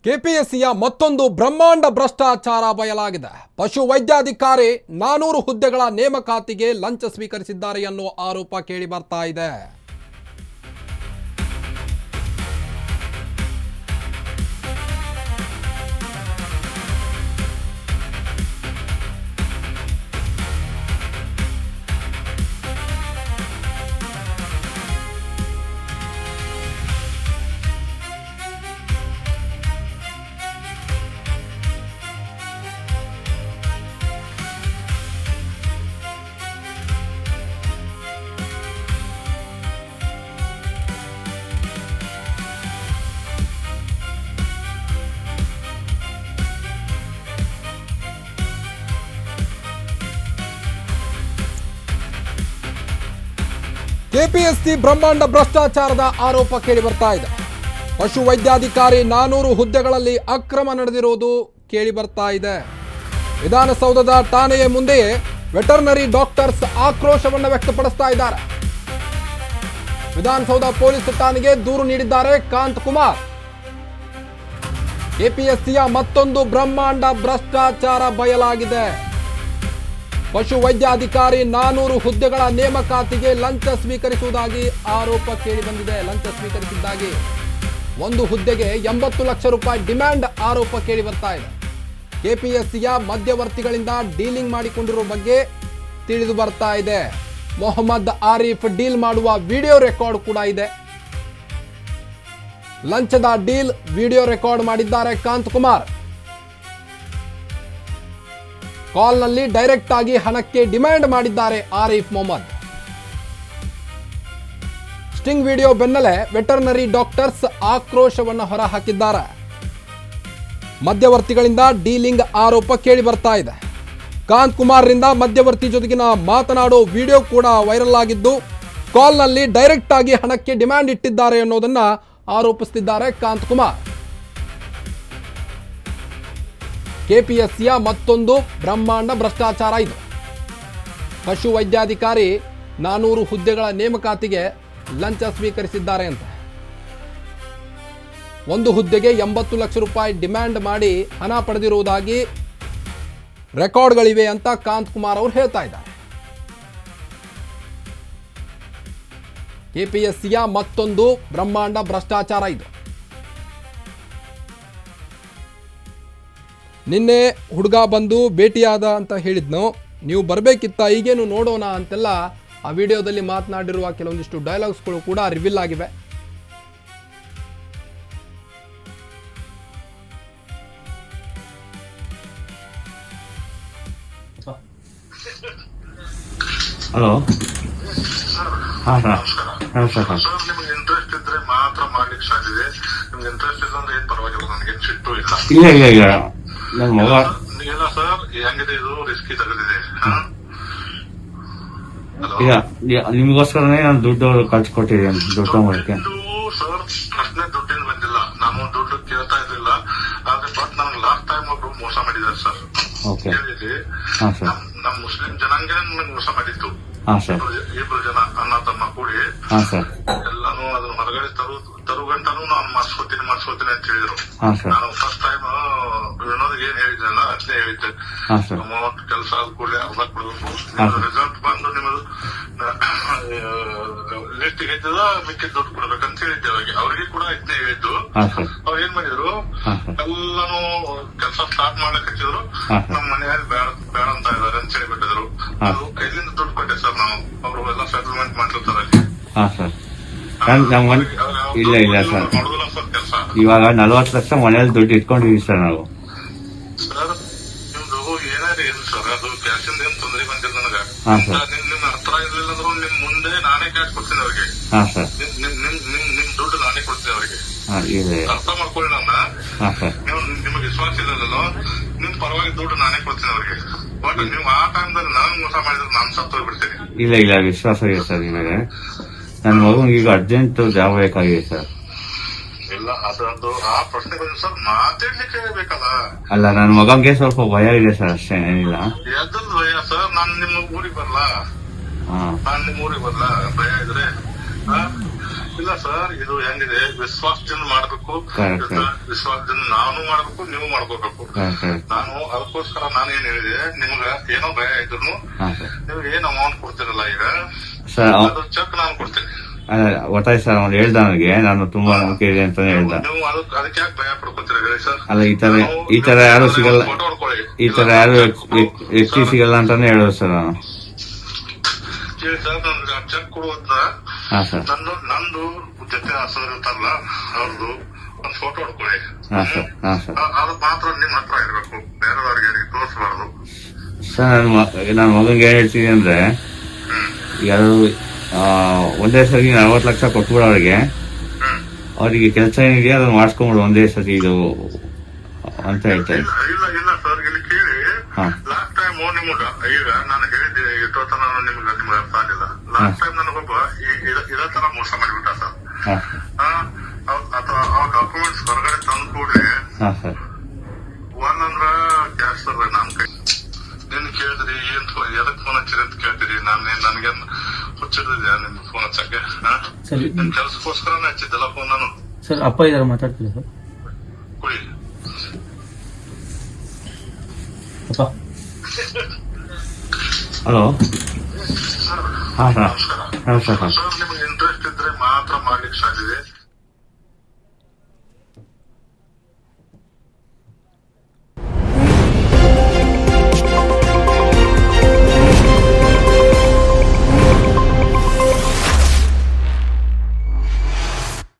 ಕೆಪಿಎಸ್ಸಿಯ ಮತ್ತೊಂದು ಬ್ರಹ್ಮಾಂಡ ಭ್ರಷ್ಟಾಚಾರ ಬಯಲಾಗಿದೆ. ಪಶು ವೈದ್ಯಾಧಿಕಾರಿ 400 ಹುದ್ದೆಗಳ ನೇಮಕಾತಿಗೆ ಲಂಚ ಸ್ವೀಕರಿಸಿದ್ದಾರೆ ಎನ್ನುವ ಆರೋಪ ಕೇಳಿ ಬರ್ತಾ ಇದೆ. ಕೆಪಿಎಸ್ಸಿ ಬ್ರಹ್ಮಾಂಡ ಭ್ರಷ್ಟಾಚಾರದ ಆರೋಪ ಕೇಳಿ ಬರ್ತಾ ಇದೆ. ಪಶು ವೈದ್ಯಾಧಿಕಾರಿ 400 ಹುದ್ದೆಗಳಲ್ಲಿ ಅಕ್ರಮ ನಡೆದಿರುವುದು ಕೇಳಿ ಬರ್ತಾ ಇದೆ. ವಿಧಾನಸೌಧದ ಠಾಣೆಯ ಮುಂದೆಯೇ ವೆಟರ್ನರಿ ಡಾಕ್ಟರ್ಸ್ ಆಕ್ರೋಶವನ್ನು ವ್ಯಕ್ತಪಡಿಸ್ತಾ ಇದ್ದಾರೆ. ವಿಧಾನಸೌಧ ಪೊಲೀಸ್ ಠಾಣೆಗೆ ದೂರು ನೀಡಿದ್ದಾರೆ ಕಾಂತ್ ಕುಮಾರ್. ಕೆಪಿಎಸ್ಸಿಯ ಮತ್ತೊಂದು ಬ್ರಹ್ಮಾಂಡ ಭ್ರಷ್ಟಾಚಾರ ಬಯಲಾಗಿದೆ. ಪಶು ವೈದ್ಯಾಧಿಕಾರಿ 400 ಹುದ್ದೆಗಳ ನೇಮಕಾತಿಗೆ ಲಂಚ ಸ್ವೀಕರಿಸುವುದಾಗಿ ಆರೋಪ ಕೇಳಿ ಬಂದಿದೆ. ಲಂಚ ಸ್ವೀಕರಿಸಿದ್ದಾಗಿ ಒಂದು ಹುದ್ದೆಗೆ 80 ಲಕ್ಷ ರೂಪಾಯಿ ಡಿಮ್ಯಾಂಡ್ ಆರೋಪ ಕೇಳಿ ಬರ್ತಾ ಇದೆ. ಕೆಪಿಎಸ್ಸಿಯ ಮಧ್ಯವರ್ತಿಗಳಿಂದ ಡೀಲಿಂಗ್ ಮಾಡಿಕೊಂಡಿರುವ ಬಗ್ಗೆ ತಿಳಿದು ಬರ್ತಾ ಇದೆ. ಮೊಹಮ್ಮದ್ ಆರಿಫ್ ಡೀಲ್ ಮಾಡುವ ವಿಡಿಯೋ ರೆಕಾರ್ಡ್ ಕೂಡ ಇದೆ. ಲಂಚದ ಡೀಲ್ ವಿಡಿಯೋ ರೆಕಾರ್ಡ್ ಮಾಡಿದ್ದಾರೆ ಕಾಂತ್ ಕುಮಾರ್. ಕಾಲ್ನಲ್ಲಿ ಡೈರೆಕ್ಟ್ ಆಗಿ ಹಣಕ್ಕೆ ಡಿಮ್ಯಾಂಡ್ ಮಾಡಿದ್ದಾರೆ ಆರಿಫ್ ಮೊಹಮ್ಮದ್. ಸ್ಟಿಂಗ್ ವಿಡಿಯೋ ಬೆನ್ನಲ್ಲೇ ವೆಟರ್ನರಿ ಡಾಕ್ಟರ್ಸ್ ಆಕ್ರೋಶವನ್ನು ಹೊರಹಾಕಿದ್ದಾರೆ. ಮಧ್ಯವರ್ತಿಗಳಿಂದ ಡೀಲಿಂಗ್ ಆರೋಪ ಕೇಳಿ ಬರ್ತಾ ಇದೆ. ಕಾಂತ್ ಕುಮಾರ್ರಿಂದ ಮಧ್ಯವರ್ತಿ ಜೊತೆಗಿನ ಮಾತನಾಡೋ ವಿಡಿಯೋ ಕೂಡ ವೈರಲ್ ಆಗಿದ್ದು, ಕಾಲ್ನಲ್ಲಿ ಡೈರೆಕ್ಟ್ ಆಗಿ ಹಣಕ್ಕೆ ಡಿಮ್ಯಾಂಡ್ ಇಟ್ಟಿದ್ದಾರೆ ಅನ್ನೋದನ್ನ ಆರೋಪಿಸುತ್ತಿದ್ದಾರೆ ಕಾಂತ್ ಕುಮಾರ್. ಕೆಪಿಎಸ್ಸಿಯ ಮತ್ತೊಂದು ಬ್ರಹ್ಮಾಂಡ ಭ್ರಷ್ಟಾಚಾರ ಇದು. ಪಶು ವೈದ್ಯಾಧಿಕಾರಿ 400 ಹುದ್ದೆಗಳ ನೇಮಕಾತಿಗೆ ಲಂಚ ಸ್ವೀಕರಿಸಿದ್ದಾರೆ ಅಂತ. ಒಂದು ಹುದ್ದೆಗೆ 80 ಲಕ್ಷ ರೂಪಾಯಿ ಡಿಮ್ಯಾಂಡ್ ಮಾಡಿ ಹಣ ಪಡೆದಿರುವುದಾಗಿ ರೆಕಾರ್ಡ್ಗಳಿವೆ ಅಂತ ಕಾಂತ್ ಕುಮಾರ್ ಅವರು ಹೇಳ್ತಾ ಇದ್ದಾರೆ. ಕೆಪಿಎಸ್ಸಿಯ ಮತ್ತೊಂದು ಬ್ರಹ್ಮಾಂಡ ಭ್ರಷ್ಟಾಚಾರ ಇದು. ನಿನ್ನೆ ಹುಡುಗ ಬಂದು ಭೇಟಿಯಾದ ಅಂತ ಹೇಳಿದ್ನು, ನೀವು ಬರಬೇಕಿತ್ತ, ಈಗೇನು ನೋಡೋಣ ಅಂತೆಲ್ಲ ಆ ವಿಡಿಯೋದಲ್ಲಿ ಮಾತನಾಡಿರುವ ಕೆಲವೊಂದಿಷ್ಟು ಡೈಲಾಗ್ಸ್ಗಳು ಕೂಡ ರಿವೀಲ್ ಆಗಿವೆ. ಹಲೋ, ಹಾಂ ಸರ್, ನಮಸ್ಕಾರ ಸರ್. ನಿಮ್ಗೆ ಇಂಟ್ರೆಸ್ಟ್ ಇದ್ರೆ ಮಾತ್ರ ಮಾಡ್ಲಿಕ್ಕೆ ಸಾಧ್ಯ. ನಿಮ್ಗೆ ಇಂಟ್ರೆಸ್ಟ್ ಇಲ್ಲ ಅಂದ್ರೆ ಏನ್ ಪರವಾಗಿಲ್ಲ, ನನಗೆ ಸಿಟ್ಟು ಇಲ್ಲ. ಇಲ್ಲ ನನ್ನ ಮಗ ಇಲ್ಲ ಸರ್, ಹೆಂಗಿದೆ ಇದು ರಿಸ್ಕಿ ತಗದಿದೆ. ನಿಮಗೋಸ್ಕರನೇ ನಾನು ದುಡ್ಡು ಕಳ್ಸಿಕೊಟ್ಟಿದ್ದೀನಿ. ದುಡ್ಡು ಮಾಡಕ್ಕೆ ಸರ್ ಪ್ರಶ್ನೆ ದುಡ್ಡಿನ ಬಂದಿಲ್ಲ, ನಾನು ದುಡ್ಡು ಕೇಳ್ತಾ ಇರ್ಲಿಲ್ಲ. ಆದ್ರೆ ಬಟ್ ನನಗೆ ಲಾಸ್ಟ್ ಟೈಮ್ ಒಬ್ರು ಮೋಸ ಮಾಡಿದ್ದಾರೆ ಸರ್. ಓಕೆ, ಕೇಳಿದ್ರಿ, ಹಾಂ ಸರ್. ನಮ್ ಮುಸ್ಲಿಂ ಜನಾಂಗ ನನಗೆ ಮೋಸ ಮಾಡಿತ್ತು. ಹಾಂ ಸರ್. ಇಬ್ರು ಜನ ಅಣ್ಣ ತಮ್ಮ ಕೂಡಿ ಹಾಂ ಸರ್. ಎಲ್ಲಾನು ಅದನ್ನ ಹೊರಗಡೆ ತರುಗಂಟನು ನಾನು ಮಾಡ್ಸ್ಕೊತೀನಿ ಅಂತ ಹೇಳಿದ್ರು. ಹಾಂ ಸರ್. ನಾನು ಫಸ್ಟ್ ಟೈಮ್ ವಿನೋದ್ಗೆ ಏನ್ ಹೇಳಿದ್ನಲ್ಲ ಅದನ್ನೇ ಹೇಳಿದ್ದೆ. ಹಾಂ ಸರ್. ಅಮೌಂಟ್ ಕೆಲಸ ಆದ ಕೂಡಲೇ ಅರ್ಧ ಕೊಡ್ಬೇಕು, ರಿಸಲ್ಟ್ ಬಂದು ನಿಮ್ಮದು ಲಿಸ್ಟ್ ಹೇಳಿದ್ದದ ಮಿಕ್ಕಿದ ದುಡ್ಡು ಕೊಡ್ಬೇಕಂತ ಹೇಳಿದ್ದೆ ಅವ್ರಿಗೆ ಕೂಡ ಇದನ್ನೇ ಹೇಳಿದ್ದು. ಅವ್ರು ಏನ್ ಮಾಡಿದ್ರು, ಎಲ್ಲಾನು ಕೆಲಸ ಸ್ಟಾರ್ಟ್ ಮಾಡ್ಲಿಕ್ಕೆ ಹಚ್ಚಿದ್ರು. ನಮ್ಮ ಮನೆಯಲ್ಲಿ ಬೇಡ ಅಂತ ಇದಾರೆ ಅಂತ ಹೇಳಿಬಿಟ್ಟಿದ್ರು. ಅದು ಕೈಲಿಂದ ದುಡ್ಡು ಕೊಟ್ಟೆ ಸರ್ ನಾವು. ಅವರು ಎಲ್ಲ ಸೆಟಲ್ಮೆಂಟ್ ಮಾಡ್ತಿರ್ತಾರೆ ಅಲ್ಲಿ. ಇಲ್ಲ ಸರ್, ಮಾಡುದಿಲ್ಲ ಸರ್ ಕೆಲಸ. ಇವಾಗ 40 ಲಕ್ಷ ಮನೆಯಲ್ಲಿ ದುಡ್ಡು ಇಟ್ಕೊಂಡಿದೀವಿ ಸರ್ ನಾವು. ಸರ್ ನಿಮ್ದು ಏನಾದ್ರು ಏನು ಸರ್, ಅದು ಕ್ಯಾಶಿಂದ ಏನ್ ತೊಂದರೆ ಬಂದಿಲ್ಲ ನನಗೆ. ನಿಮ್ ಹತ್ರ ಇರ್ಲಿಲ್ಲ ಅಂದ್ರೂ ನಿಮ್ ಮುಂದೆ ನಾನೇ ಕ್ಯಾಶ್ ಕೊಡ್ತೀನಿ ಅವ್ರಿಗೆ. ನಿಮ್ ದುಡ್ಡು ನಾನೇ ಕೊಡ್ತೀನಿ ಅವ್ರಿಗೆ. ಅರ್ಥ ಮಾಡ್ಕೊಳ್ಳಿ ನನ್ನ. ನಿಮಗೆ ವಿಶ್ವಾಸ ಇಲ್ಲಲ್ಲೋ, ನಿಮ್ ಪರವಾಗಿ ದುಡ್ಡು ನಾನೇ ಕೊಡ್ತೀನಿ ಅವ್ರಿಗೆ. ಬಟ್ ನೀವು ಆ ಟೈಮ್ದಲ್ಲಿ ನಾನು ಮೋಸ ಮಾಡಿದ್ರೆ ನಾನು ಸತ್ತೋಗ್ಬಿಡ್ತೀನಿ. ಇಲ್ಲ ವಿಶ್ವಾಸ ಇದೆ ಸರ್. ಇವಾಗ ನನ್ನ ಮಗನಿಗೆ ಈಗ ಅರ್ಜೆಂಟ್ ಜಾಬ್ ಬೇಕಾಗಿದೆ ಸರ್. ಇಲ್ಲ ಅದೊಂದು ಆ ಪ್ರಶ್ನೆ ಬಂದ್ರೆ ಸರ್ ಮಾತಾಡ್ಲಿಕ್ಕೆ ಬೇಕಲ್ಲ. ಅಲ್ಲ, ನನ್ನ ಮಗಂಗೆ ಸ್ವಲ್ಪ ಭಯ ಇದೆ ಸರ್, ಅಷ್ಟೇ, ಏನಿಲ್ಲ. ಎದ್ರದ್ದು ಭಯ ಸರ್? ನಾನು ನಿಮ್ಮ ಊರಿಗೆ ಬರ್ಲಾ? ಭಯ ಇದ್ರೆ ಇಲ್ಲ ಸರ್, ಇದು ಹೆಂಗಿದೆ, ವಿಶ್ವಾಸದಿಂದ ಮಾಡ್ಬೇಕು. Correct. ವಿಶ್ವಾಸದಿಂದ ನಾನು ಮಾಡ್ಬೇಕು, ನೀವು ಮಾಡ್ಕೋಬೇಕು. ನಾನು ಅದಕ್ಕೋಸ್ಕರ ನಾನು ಏನ್ ಹೇಳಿದೆ, ನಿಮ್ಗ ಏನೋ ಭಯ ಇದ್ರು ನೀವು ಏನ್ ಅಮೌಂಟ್ ಕೊಡ್ತೀರಲ್ಲ ಈಗ ಸರ್, ಅದು ಚೆಕ್ ನಾನು ಕೊಡ್ತೀನಿ. ಗೊತ್ತಾಯ್ತು ಸರ್, ಅವ್ನು ಹೇಳ್ದ ನನಗೆ ನಾನು ತುಂಬಾ ನಂಬಿಕೆ ಇದೆ ಅಂತಾನೆ ಹೇಳ್ದ. ನೀವು ಅದಕ್ಕೆ ಯಾಕೆ ಭಯ ಪಡ್ಕೊತೀರ ಹೇಳಿ ಸರ್? ಅಲ್ಲ, ಈ ತರ ಯಾರು ಸಿಗಲ್ಲ, ಫೋಟೋ ಹೊಡ್ಕೊಳ್ಳಿ. ಈ ತರ ಯಾರು ವ್ಯಕ್ತಿ ಸಿಗಲ್ಲ ಅಂತಾನೆ ಹೇಳೋದು ಸರ್ ನಾನು. ಕೇಳಿ ಸರ್, ನನ್ಗೆ ಚೆಕ್ ಕೊಡುವಂತ ಹಾ ಸರ್. ನಂದು ಜೊತೆ ಸರ್ ಇರ್ತಾರಲ್ಲ ಅವ್ರದ್ದು ಒಂದು ಫೋಟೋ ಹೊಡ್ಕೊಳ್ಳಿ. ಹಾ ಸರ್. ಹಾ ಸರ್. ಅದು ಮಾತ್ರ ನಿಮ್ ಹತ್ರ ಇರ್ಬೇಕು, ಬೇರೆದವ್ರಿಗೆ ತೋರಿಸಬಾರ್ದು ಸರ್. ನನ್ನ ಮಗನ್ಗೆ ಏನ್ ಹೇಳ್ತೀನಿ ಅಂದ್ರೆ, ಯಾರು ಒಂದೇ ಸರಿ 40 ಲಕ್ಷ ಕೊಟ್ಬಿಡು ಅವ್ರಿಗೆ ಕೆಲಸ ಏನಿದೆಯಾ ಅದನ್ನ ಮಾಡಿಸ್ಕೊಂಡ್ಬಿಡು ಒಂದೇ ಸರಿ ಇದು ಅಂತ ಹೇಳ್ತಾ ಇದ್ದೆ. ಇಲ್ಲ ಇಲ್ಲ ಸರ್, ಇಲ್ಲಿ ಕೇಳಿ. ಲಾಸ್ಟ್ ಟೈಮ್ ನಿಮ್ಗ ಈಗ ನಾನು ಹೇಳಿದ್ದೆ, ಎಷ್ಟೋತನ ನಿಮ್ಗೆ ಅರ್ಥ ಆಗಿಲ್ಲ. ಲಾಸ್ಟ್ ಟೈಮ್ ನನಗೊಬ್ಬ ಇದೇ ತರ ಮೋಸ ಮಾಡಿಬಿಟ್ಟ ಸರ್. ಅಥವಾ ಆ ಡಾಕ್ಯುಮೆಂಟ್ಸ್ ಹೊರಗಡೆ ತಂದು ಕೂಡಲೇ ಒಂದಂದ್ರ ಕ್ಯಾಶ್ ಸರ್ ನನ್ ಕೈ ನಿನ್ ಕೇಳಿದ್ರಿ, ಏನ್ ಎದಕ್ ಫೋನ್ ಹಚ್ಚಿರಿ ಅಂತ ಕೇಳ್ತೀರಿ. ನನ್ಗೇನ್ ಹುಚ್ಚಿಡಿದ್ಯಾ ನಿಮ್ ಫೋನ್ ಹಚ್ಚಕ್ಕೆ? ನಿಮ್ ಕೆಲ್ಸಕ್ಕೋಸ್ಕರನೇ ಹಚ್ಚಿದ್ದಲ್ಲ ಫೋನ್ ನಾನು. ಸರ್, ಅಪ್ಪ ಇದಾರೆ, ಮಾತಾಡ್ತೀವಿ ಸರ್. ಕುಡಿ. ಅಪ್ಪ ಹಲೋ. ಹಾ ಸರ್. ನಮಸ್ಕಾರ ನಮಸ್ಕಾರ ಸರ್. ನಿಮ್ಗೆ ಇಂಟ್ರೆಸ್ಟ್ ಇದ್ರೆ ಮಾತ್ರ ಮಾಡ್ಲಿಕ್ಕೆ ಸಾಧ್ಯ ಇದೆ.